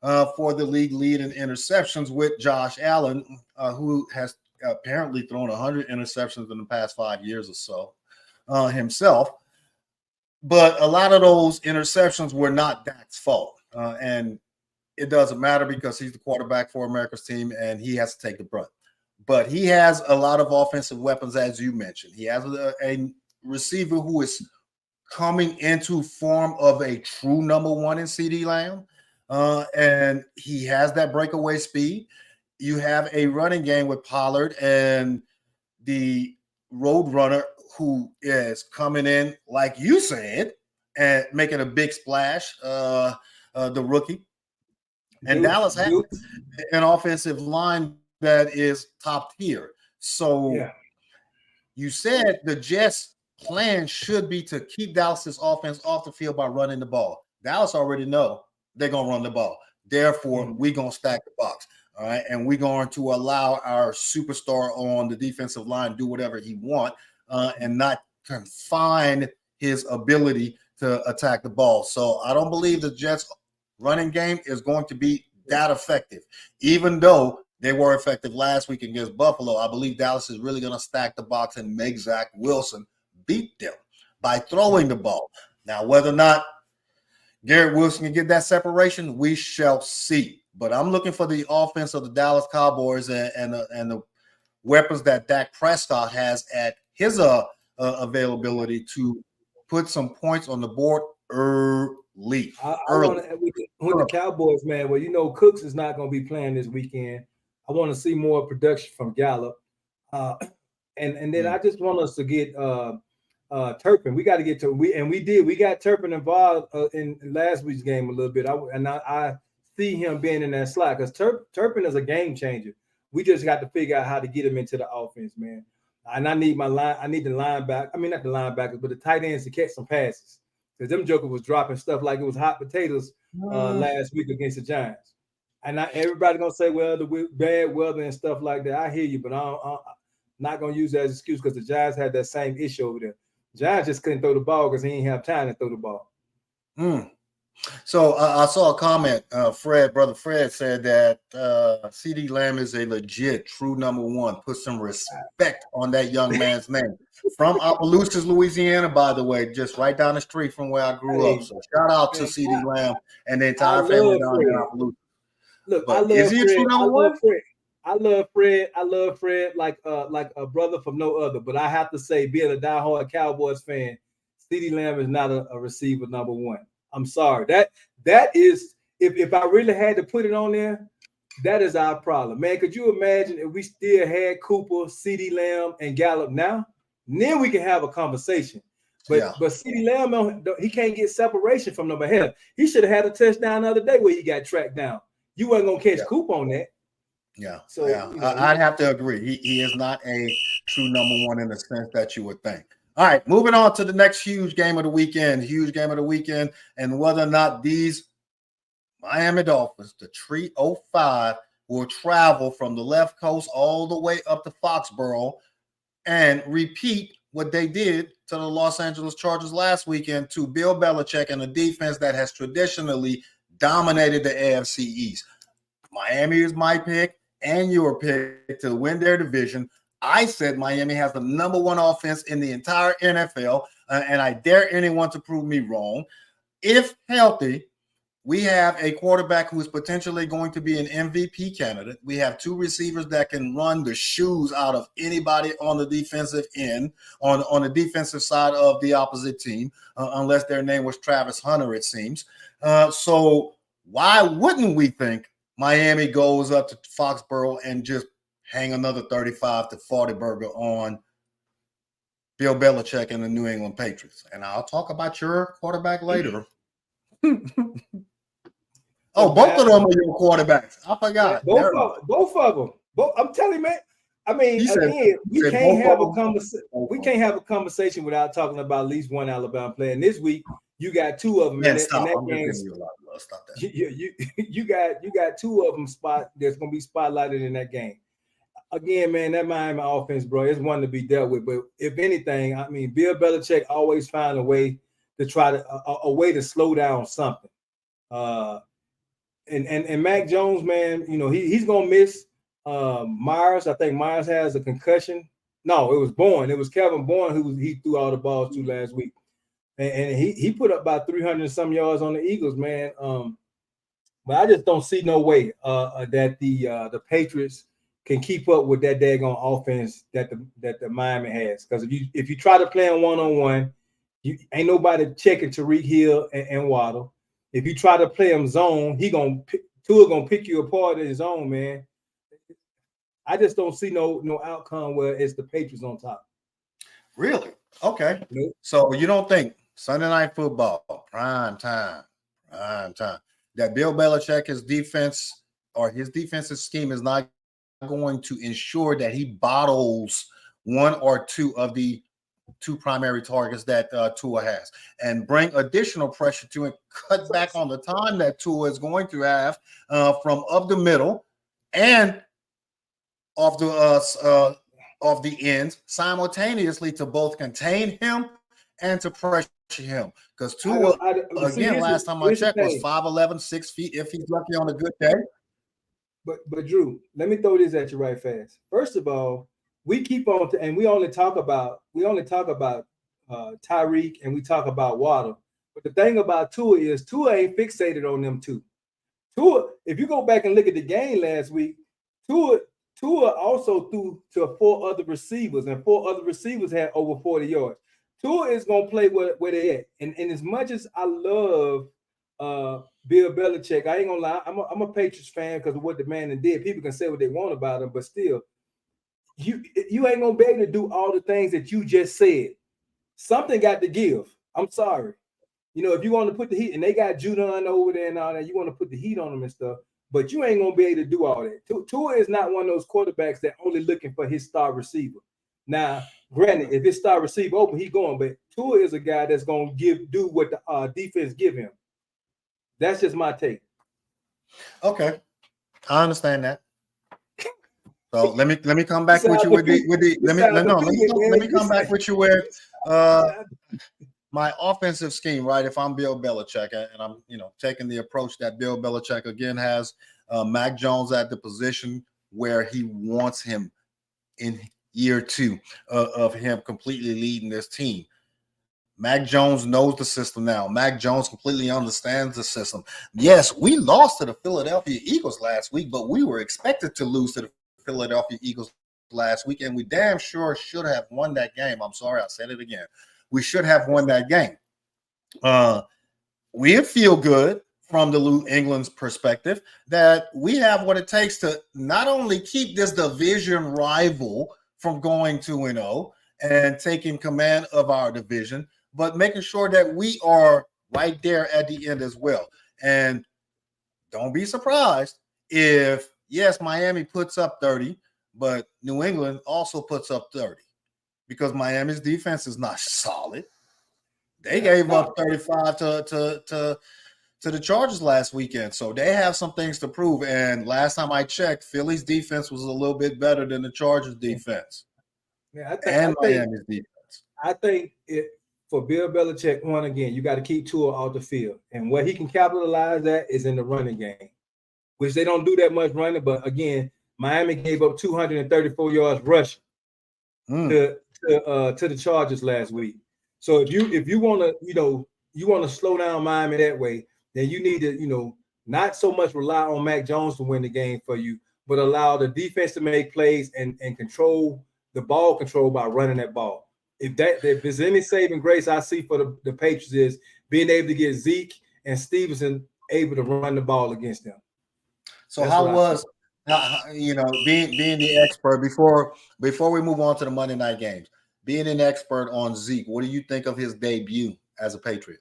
Speaker 2: for the league lead in interceptions with Josh Allen, who has apparently thrown 100 interceptions in the past 5 years or so himself. But a lot of those interceptions were not Dak's fault. And it doesn't matter because he's the quarterback for America's team and he has to take the brunt. But he has a lot of offensive weapons, as you mentioned. He has a receiver who is coming into form of a true number one in CeeDee Lamb. And he has that breakaway speed. You have a running game with Pollard and the road runner who is coming in, like you said, and making a big splash, the rookie. And Dallas has an offensive line that is top tier. So you said the Jets' plan should be to keep Dallas's offense off the field by running the ball. Dallas already know they're going to run the ball. Therefore, we're going to stack the box. All right. And we're going to allow our superstar on the defensive line do whatever he wants and not confine his ability to attack the ball. So I don't believe the Jets' running game is going to be that effective. Even though they were effective last week against Buffalo, I believe Dallas is really going to stack the box and make Zach Wilson beat them by throwing the ball. Now, whether or not Garrett Wilson can get that separation, we shall see. But I'm looking for the offense of the Dallas Cowboys and the weapons that Dak Prescott has at his availability to put some points on the board early.
Speaker 1: I want to with the Cowboys, man. Well, Cooks is not going to be playing this weekend. I want to see more production from Gallup, and then I just want us to get Turpin. We got to get to we got Turpin involved in last week's game a little bit. I see him being in that slot because Turpin is a game changer. We just got to figure out how to get him into the offense, man. And I need the linebacker. I mean, not the linebackers, but the tight ends to catch some passes. Because them Joker was dropping stuff like it was hot potatoes last week against the Giants. And everybody going to say, well, the bad weather and stuff like that. I hear you, but I'm not going to use that as an excuse because the Giants had that same issue over there. Giants just couldn't throw the ball because he didn't have time to throw the ball.
Speaker 2: So I saw a comment. Brother Fred said that CeeDee Lamb is a legit true number one. Put some respect on that young man's name. From Opelousas, Louisiana, by the way, just right down the street from where I grew up. So shout out to CeeDee Lamb and the entire family down there in Opelousas.
Speaker 1: Look,
Speaker 2: But
Speaker 1: I love
Speaker 2: is he a
Speaker 1: Fred.
Speaker 2: true number one?
Speaker 1: I love Fred like a brother from no other. But I have to say, being a diehard Cowboys fan, CeeDee Lamb is not a receiver number one. I'm sorry. That is, if I really had to put it on there, that is our problem. Man, could you imagine if we still had Cooper, CeeDee Lamb, and Gallup now? Then we can have a conversation. But CeeDee Lamb, he can't get separation from nobody else. He should have had a touchdown the other day where he got tracked down. You weren't gonna catch Cooper on that.
Speaker 2: So I'd have to agree. He is not a true number one in the sense that you would think. All right, moving on to the next huge game of the weekend, and whether or not these Miami Dolphins, the Treat 05, will travel from the left coast all the way up to Foxborough and repeat what they did to the Los Angeles Chargers last weekend to Bill Belichick and a defense that has traditionally dominated the AFC East. Miami is my pick and your pick to win their division. I said Miami has the number one offense in the entire NFL, and I dare anyone to prove me wrong. If healthy, we have a quarterback who is potentially going to be an MVP candidate. We have two receivers that can run the shoes out of anybody on the defensive end, on the defensive side of the opposite team, unless their name was Travis Hunter, it seems. So why wouldn't we think Miami goes up to Foxborough and just hang another 35 to 40 burger on Bill Belichick and the New England Patriots? And I'll talk about your quarterback later. Oh, both of them are your quarterbacks. I forgot.
Speaker 1: Both of them. I'm telling you, man. I mean, we can't have a conversation without talking about at least one Alabama player. And this week, you got two of them in that game. Stop that. You got two of them that's going to be spotlighted in that game. Again, man, that Miami offense, bro, it's one to be dealt with. But if anything, I mean, Bill Belichick always find a way to try to a way to slow down something. And Mac Jones, man, you know, he's gonna miss Myers. I think Myers has a concussion. No, it was Bourne. It was Kevin Bourne he threw all the balls to last week. And he put up about 300 and some yards on the Eagles, man. But I just don't see no way that the Patriots can keep up with that daggone offense that the Miami has. Because if you try to play them one-on-one, you ain't nobody checking Tariq Hill and Waddle. If you try to play him zone, Tua gonna pick you apart in his zone, man. I just don't see no outcome where it's the Patriots on top.
Speaker 2: Really? Okay.
Speaker 1: Nope.
Speaker 2: So you don't think Sunday Night Football, prime time, that Bill Belichick, his defensive scheme is not going to ensure that he bottles one or two of the two primary targets that Tua has, and bring additional pressure to and cut back on the time that Tua is going to have from up the middle and off the ends simultaneously to both contain him and to pressure him. Because Tua, last time I checked, was 5'11", 6 feet if he's lucky on a good day.
Speaker 1: But Drew, let me throw this at you right fast. First of all, we keep on and we only talk about Tyreek and we talk about Waddle. But the thing about Tua is Tua ain't fixated on them two. Tua, if you go back and look at the game last week, Tua also threw to 4 other receivers, and 4 other receivers had over 40 yards. Tua is gonna play where they at. And as much as I love Bill Belichick, I ain't gonna lie, I'm a Patriots fan because of what the man did. People can say what they want about him, but still. You ain't gonna be able to do all the things that you just said. Something got to give. I'm sorry. You know, if you want to put the heat, and they got Judon over there and all that, you want to put the heat on them and stuff, but you ain't gonna be able to do all that. Tua is not one of those quarterbacks that only looking for his star receiver. Now, granted, if his star receiver open, he going, but Tua is a guy that's gonna do what the defense give him. That's just my take.
Speaker 2: Okay, I understand that. So let me come back with you with the let me come back with you with my offensive scheme, right? If I'm Bill Belichick and I'm, taking the approach that Bill Belichick again has, Mac Jones at the position where he wants him in year two of him completely leading this team. Mac Jones knows the system now. Mac Jones completely understands the system. Yes, we lost to the Philadelphia Eagles last week, but we were expected to lose to the Philadelphia Eagles last week, and we damn sure should have won that game. I'm sorry, I said it again. We should have won that game. We feel good from the New England's perspective that we have what it takes to not only keep this division rival from going 2-0 and taking command of our division, but making sure that we are right there at the end as well. And don't be surprised if, yes, Miami puts up 30, but New England also puts up 30 because Miami's defense is not solid. They gave up 35 to the Chargers last weekend, so they have some things to prove. And last time I checked, Philly's defense was a little bit better than the Chargers' defense.
Speaker 1: Yeah,
Speaker 2: Miami's defense.
Speaker 1: I think for Bill Belichick, one again, you got to keep Tua off the field, and where he can capitalize that is in the running game, which they don't do that much running. But again, Miami gave up 234 yards rushing to the Chargers last week. So if you want to slow down Miami that way, then you need to not so much rely on Mac Jones to win the game for you, but allow the defense to make plays and control the ball control by running that ball. If there's any saving grace I see for the Patriots is being able to get Zeke and Stevenson able to run the ball against them.
Speaker 2: So that's being the expert before we move on to the Monday night games, being an expert on Zeke, what do you think of his debut as a Patriot?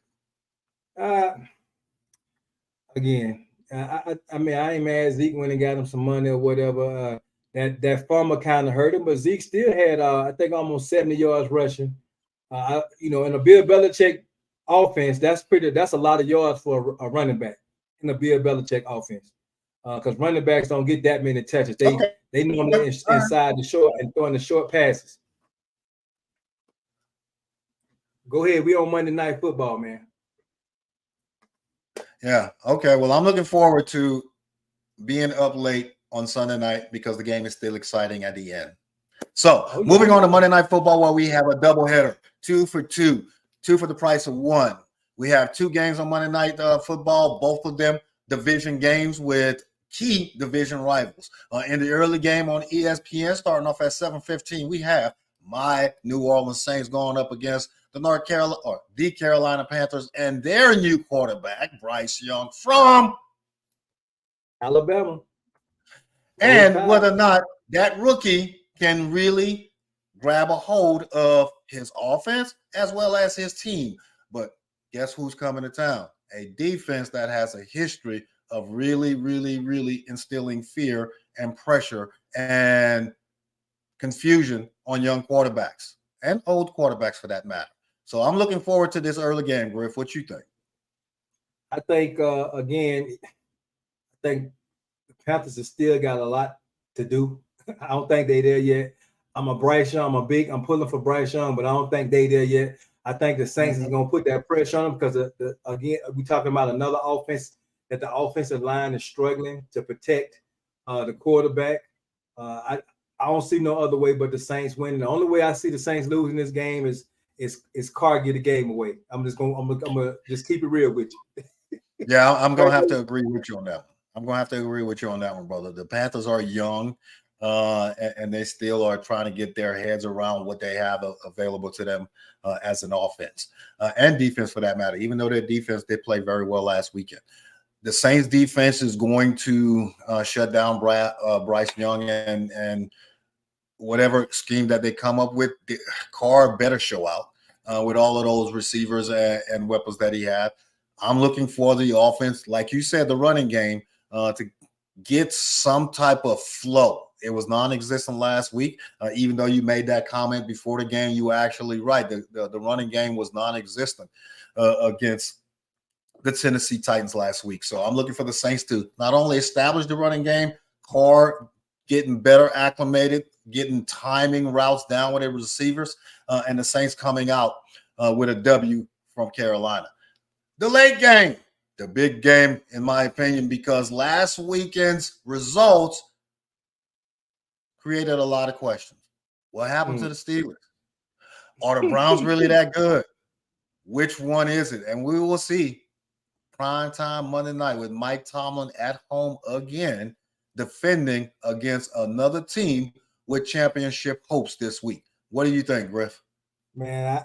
Speaker 1: Again, I mean, I ain't mad Zeke when he got him some money or whatever. That fumble kind of hurt him, but Zeke still had, I think, almost 70 yards rushing. In a Bill Belichick offense, that's a lot of yards for a running back in a Bill Belichick offense, because running backs don't get that many touches. They normally inside the short and throwing the short passes. Go ahead, we on Monday Night Football, man.
Speaker 2: Yeah. Okay. Well, I'm looking forward to being up late on Sunday night because the game is still exciting at the end. So moving on to Monday Night Football, where we have a doubleheader, 2 for 2, 2 for the price of 1. We have 2 games on Monday Night Football, both of them division games with key division rivals. In the early game on ESPN, starting off at 7:15, we have my New Orleans Saints going up against the Carolina Panthers and their new quarterback, Bryce Young from
Speaker 1: Alabama.
Speaker 2: And whether or not that rookie can really grab a hold of his offense as well as his team. But guess who's coming to town? A defense that has a history of really, really, really instilling fear and pressure and confusion on young quarterbacks and old quarterbacks for that matter. So I'm looking forward to this early game, Griff. What you think?
Speaker 1: I think, the Panthers have still got a lot to do. I don't think they're there yet. I'm pulling for Bryce Young, but I don't think they're there yet. I think the Saints is going to put that pressure on them because, again, we're talking about another offense that the offensive line is struggling to protect the quarterback. I don't see no other way but the Saints winning. The only way I see the Saints losing this game is Carr get the game away. I'm gonna just keep it real with you.
Speaker 2: Yeah, I'm gonna have to agree with you on that one. I'm gonna have to agree with you on that one, brother. The Panthers are young, and they still are trying to get their heads around what they have available to them as an offense and defense, for that matter. Even though their defense did play very well last weekend, the Saints defense is going to shut down Bryce Young and whatever scheme that they come up with. Carr better show out with all of those receivers and weapons that he had. I'm looking for the offense, like you said, the running game, to get some type of flow. It was non-existent last week. Even though you made that comment before the game, you were actually right. The running game was non-existent against the Tennessee Titans last week. So I'm looking for the Saints to not only establish the running game, Carr getting better acclimated, getting timing routes down with their receivers, and the Saints coming out with a W from Carolina. The late game, the big game, in my opinion, because last weekend's results created a lot of questions. What happened to the Steelers? Are the Browns really that good? Which one is it? And we will see primetime Monday night with Mike Tomlin at home again, defending against another team with championship hopes this week. What do you think, Griff?
Speaker 1: Man,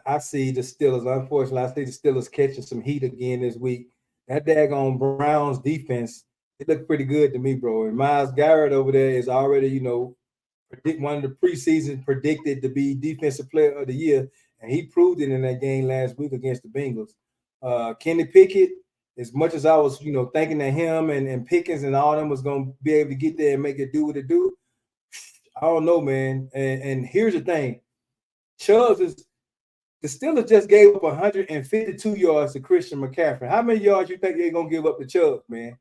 Speaker 1: I see the Steelers. Unfortunately, I see the Steelers catching some heat again this week. That daggone Browns defense, it looked pretty good to me, bro. And Myles Garrett over there is already, one of the preseason predicted to be defensive player of the year, and he proved it in that game last week against the Bengals. Kenny Pickett, as much as I was, thinking that him and Pickens and all them was going to be able to get there and make it do what it do, I don't know, man. And here's the thing. Chubbs the Steelers just gave up 152 yards to Christian McCaffrey. How many yards you think they're going to give up to Chubbs, man?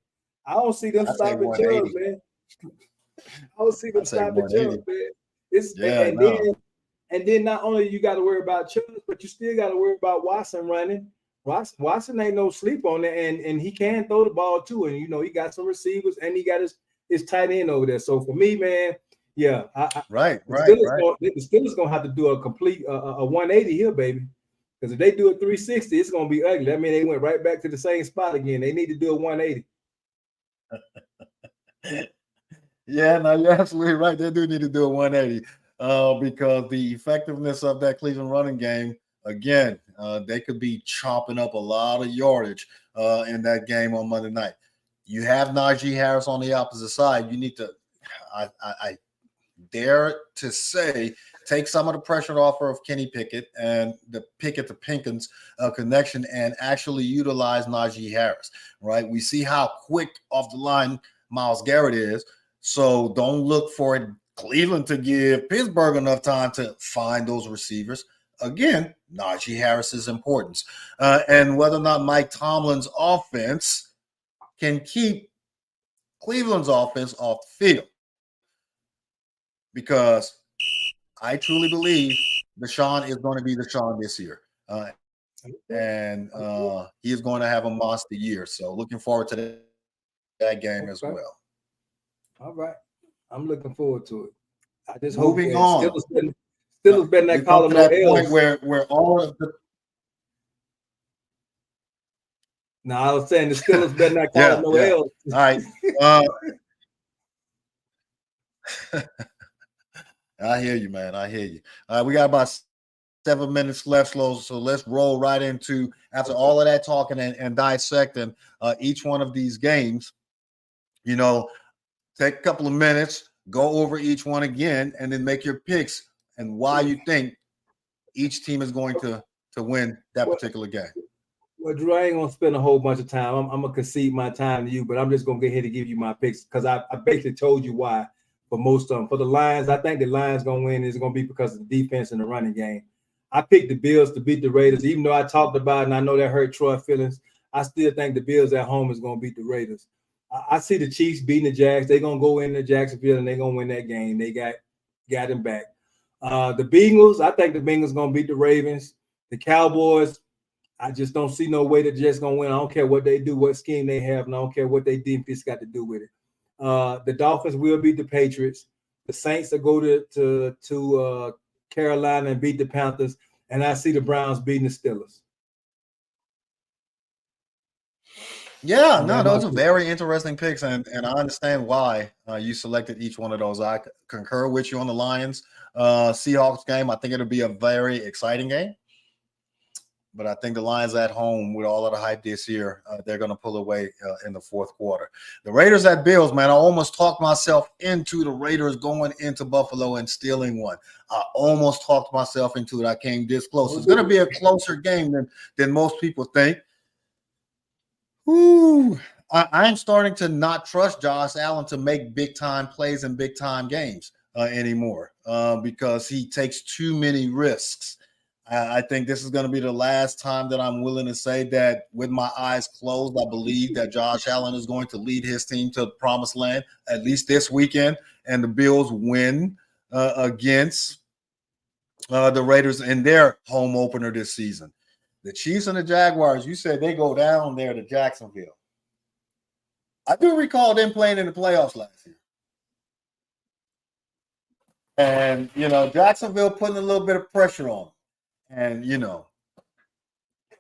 Speaker 1: I don't see them stopping Chubbs, man. I don't see them stopping Chubbs, man. And then not only you got to worry about Chubbs, but you still got to worry about Watson running. Watson ain't no sleep on it, and he can throw the ball too. And he got some receivers, and he got his tight end over there. So for me, man, yeah, the Steelers gonna have to do a complete a 180 here, baby. Because if they do a 360, it's gonna be ugly. I mean, they went right back to the same spot again. They need to do a 180.
Speaker 2: Yeah, no, you're absolutely right. They do need to do a 180 because the effectiveness of that Cleveland running game, again, they could be chopping up a lot of yardage in that game on Monday night. You have Najee Harris on the opposite side. You need to, I dare to say, take some of the pressure off of Kenny Pickett and the Pickett to Pinkins connection and actually utilize Najee Harris, right? We see how quick off the line Myles Garrett is. So don't look for Cleveland to give Pittsburgh enough time to find those receivers. Again, Najee Harris's importance. And whether or not Mike Tomlin's offense can keep Cleveland's offense off the field. Because I truly believe Deshaun is going to be Deshaun this year. And he is going to have a monster year. So looking forward to that game as well.
Speaker 1: All right. I'm looking forward to it. I just
Speaker 2: Moving
Speaker 1: hope
Speaker 2: on.
Speaker 1: Steelers better not call it no L's.
Speaker 2: Where all of the
Speaker 1: No, I was saying the Steelers better not call it no L's.
Speaker 2: All right. I hear you, man. I hear you. We got about 7 minutes left, so let's roll right into, after all of that talking and dissecting each one of these games, take a couple of minutes, go over each one again, and then make your picks and why you think each team is going to win that particular game.
Speaker 1: Well, Drew, I ain't going to spend a whole bunch of time. I'm going to concede my time to you, but I'm just going to go ahead and give you my picks because I basically told you why. For most of them, for the Lions, I think the Lions gonna win. Is gonna be because of the defense and the running game. I picked the Bills to beat the Raiders, even though I talked about it and I know that hurt Troy's feelings. I still think the Bills at home is gonna beat the Raiders. I see the Chiefs beating the Jags. They're gonna go into Jacksonville and they're gonna win that game. They got them back. The Bengals, I think the Bengals gonna beat the Ravens. The Cowboys, I just don't see no way they're just gonna win. I don't care what they do, what scheme they have, and I don't care what they defense got to do with it. The Dolphins will beat the Patriots. The Saints will go to Carolina and beat the Panthers. And I see the Browns beating the Steelers.
Speaker 2: Yeah, no, those are very interesting picks. And I understand why you selected each one of those. I concur with you on the Lions Seahawks game. I think it'll be a very exciting game. But I think the Lions at home, with all of the hype this year, they're going to pull away in the fourth quarter. The Raiders at Bills, man, I almost talked myself into the Raiders going into Buffalo and stealing one. I almost talked myself into it. I came this close. It's going to be a closer game than most people think. I'm starting to not trust Josh Allen to make big-time plays in big-time games anymore because he takes too many risks. I think this is going to be the last time that I'm willing to say that with my eyes closed, I believe that Josh Allen is going to lead his team to the promised land, at least this weekend, and the Bills win against the Raiders in their home opener this season. The Chiefs and the Jaguars, you said they go down there to Jacksonville. I do recall them playing in the playoffs last year. And, Jacksonville putting a little bit of pressure on them. And,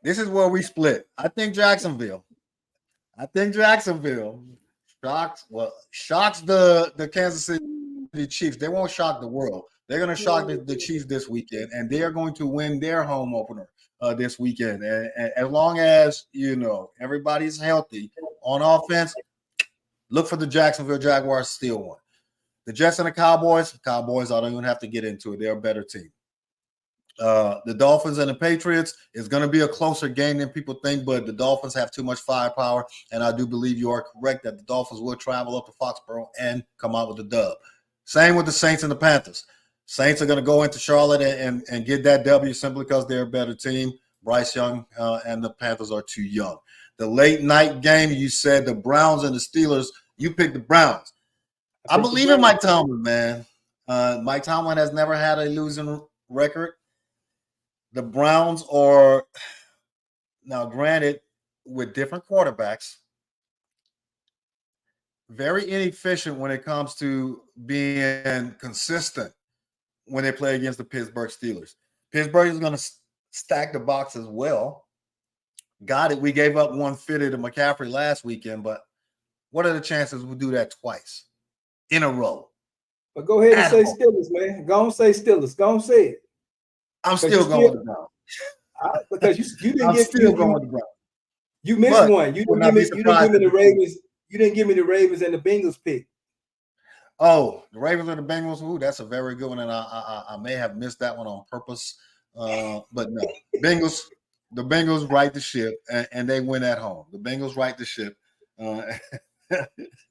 Speaker 2: this is where we split. I think Jacksonville shocks the Kansas City Chiefs. They won't shock the world. They're going to shock the Chiefs this weekend, and they are going to win their home opener this weekend. And as long as, everybody's healthy on offense, look for the Jacksonville Jaguars to steal one. The Jets and the Cowboys, I don't even have to get into it. They're a better team. The Dolphins and the Patriots is going to be a closer game than people think, but the Dolphins have too much firepower, and I do believe you are correct that the Dolphins will travel up to Foxborough and come out with a dub. Same with the Saints and the Panthers. Saints are going to go into Charlotte and get that W simply because they're a better team. Bryce Young and the Panthers are too young. The late night game, you said the Browns and the Steelers. You picked the Browns. I believe in Mike Tomlin, man. Mike Tomlin has never had a losing record. The Browns are, now granted, with different quarterbacks, very inefficient when it comes to being consistent when they play against the Pittsburgh Steelers. Pittsburgh is going to stack the box as well. Got it. We gave up 150 to McCaffrey last weekend, but what are the chances we'll do that twice in a row?
Speaker 1: But go ahead and say Steelers, man. Go on, say Steelers. Go on, say it.
Speaker 2: I'm still going with the Browns.
Speaker 1: Because you didn't
Speaker 2: I'm
Speaker 1: get
Speaker 2: still going with the Browns.
Speaker 1: You missed one. You didn't give me the Ravens. You didn't give me the Ravens and the Bengals pick.
Speaker 2: Oh, the Ravens and the Bengals. Ooh, that's a very good one, and I may have missed that one on purpose. But no, Bengals. The Bengals right the ship, and they win at home. The Bengals right the ship, and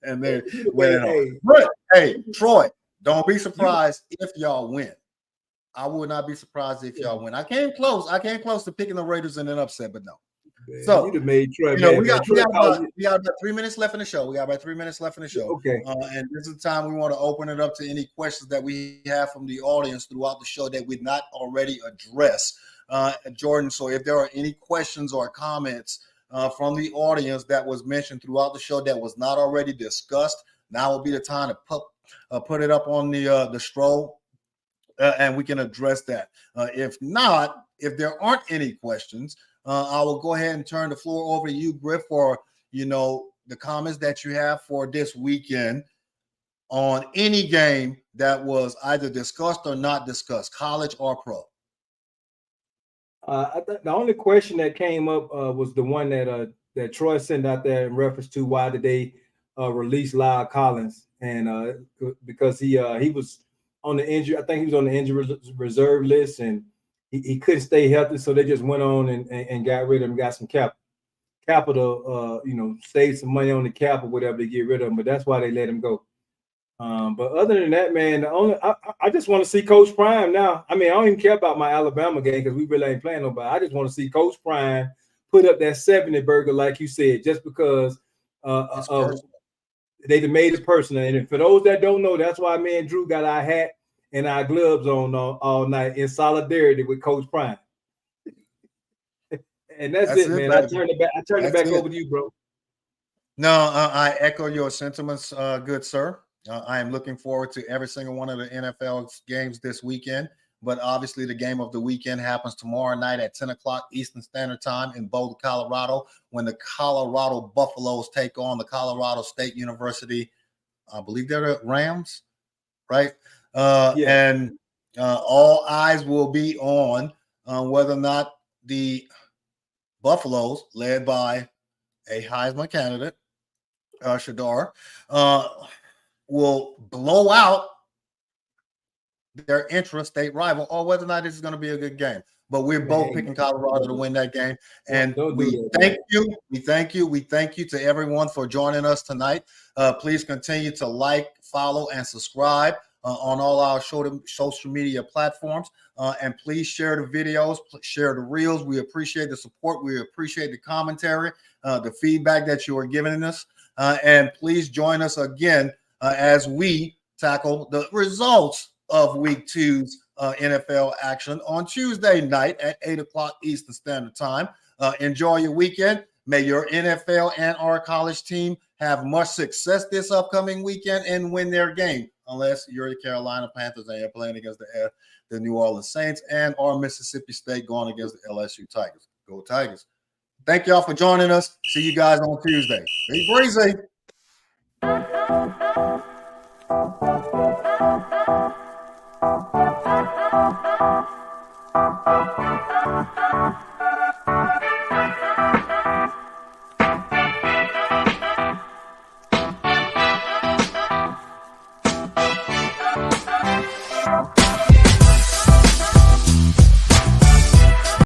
Speaker 2: they win at home. But hey, Troy, don't be surprised if y'all win. I would not be surprised if y'all win. I came close to picking the Raiders in an upset, but no. Man, so
Speaker 1: you'd have made Troy.
Speaker 2: We got about 3 minutes left in the show. Okay. And this is the time we want to open it up to any questions that we have from the audience throughout the show that we've not already addressed. Jordan, so if there are any questions or comments from the audience that was mentioned throughout the show that was not already discussed, now will be the time to put it up on the stroll. And we can address that. If not, if there aren't any questions, I will go ahead and turn the floor over to you, Griff, for the comments that you have for this weekend on any game that was either discussed or not discussed, college or pro.
Speaker 1: I think the only question that came up was the one that Troy sent out there in reference to why did they release Lyle Collins, and because he was on the injury. I think he was on the injury reserve list, and he couldn't stay healthy, so they just went on and got rid of him, got some capital, saved some money on the cap or whatever to get rid of him. But that's why they let him go. But other than that, man, I just want to see Coach Prime now. I mean, I don't even care about my Alabama game because we really ain't playing nobody. I just want to see Coach Prime put up that 70 burger, like you said, just because they made it personal. And for those that don't know, that's why me and Drew got our hat and our gloves on all night in solidarity with Coach Prime. And that's it, man. I turn it back over to you, bro.
Speaker 2: No, I echo your sentiments, good sir. I am looking forward to every single one of the NFL games this weekend. But obviously, the game of the weekend happens tomorrow night at 10 o'clock Eastern Standard Time in Boulder, Colorado, when the Colorado Buffaloes take on the Colorado State University. I believe they're the Rams, right? And all eyes will be on whether or not the Buffaloes, led by a Heisman candidate, Shadar, will blow out their intrastate rival, or whether or not this is going to be a good game. But we're both picking Colorado to win that game. And we thank you. We thank you to everyone for joining us tonight. Please continue to like, follow, and subscribe on all our social media platforms. And please share the videos, share the reels. We appreciate the support. We appreciate the commentary, the feedback that you are giving us. And please join us again as we tackle the results of week 2's NFL action on Tuesday night at 8 o'clock Eastern Standard Time. Enjoy your weekend. May your NFL and our college team have much success this upcoming weekend and win their game, unless you're the Carolina Panthers and you're playing against the New Orleans Saints and our Mississippi State going against the LSU Tigers. Go Tigers. Thank y'all for joining us. See you guys on Tuesday. Be breezy.